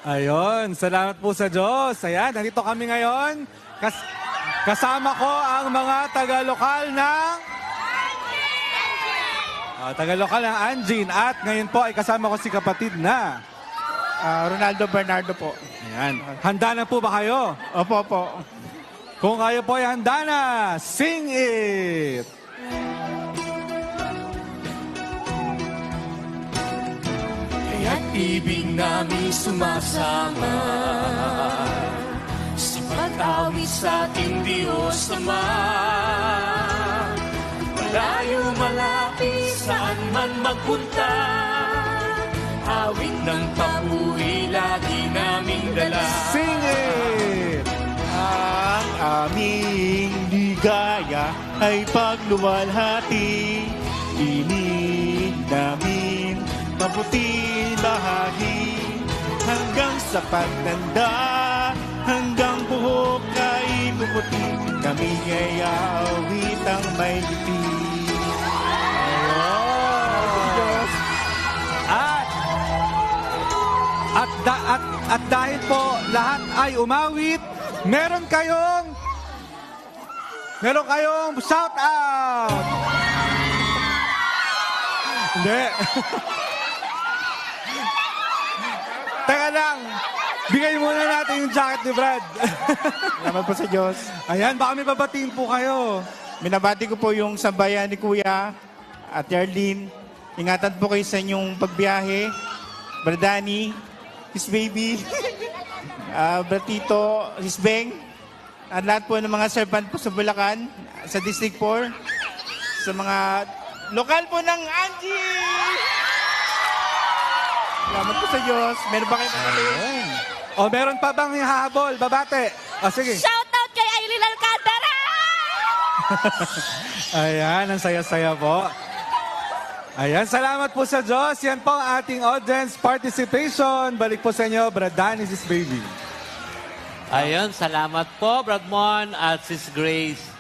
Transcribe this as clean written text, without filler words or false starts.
Ayun, salamat po sa Diyos. Ayan, nandito kami ngayon. Kasama ko ang mga taga-lokal ng... taga-lokal ng Anjin. At ngayon po ay kasama ko si kapatid na... Ronaldo Bernardo po. Ayan. Handa na po ba kayo? Opo, opo. Kung kayo po ay handa na, sing it! Kaya't ibig namin sumasama sa pag-awit sa ating Diyos Ama. Malayo malapit saan man magpunta, awit ng papuri lagi naming dala. Sing it! Ang aming ligaya ay pagluwalhati. Inig namin mabuting bahagi. Hanggang sa pagtanda, hanggang buhok ay puputi. Kami ay awit ang may ngiti. At dahil po lahat ay umawit, meron kayong shout out. Hindi. Teka lang. Bigay muna natin yung jacket ni Brad. Salamat po sa Diyos. Ayan, baka may babatiin po kayo. Minabati ko po yung sambayan ni Kuya at Yarlene. Ingatan po kayo sa inyong pagbiyahe. Bradani, his baby, Bratito, his Beng, at lahat po ng mga servant po sa Bulacan, sa District 4, sa mga lokal po ng Angie! Salamat po sa Diyos. Meron ba kayo pagkalit? O meron pa bang hahabol, babate? O sige. Shoutout kay Aileen Alcantara! Ayan, ang saya-saya po. Ayan, salamat po sa Diyos. Yan po ang ating audience participation. Balik po sa inyo, Brad Dan, Sis Baby. Ayun, salamat po, Brad Mon at Sis Grace.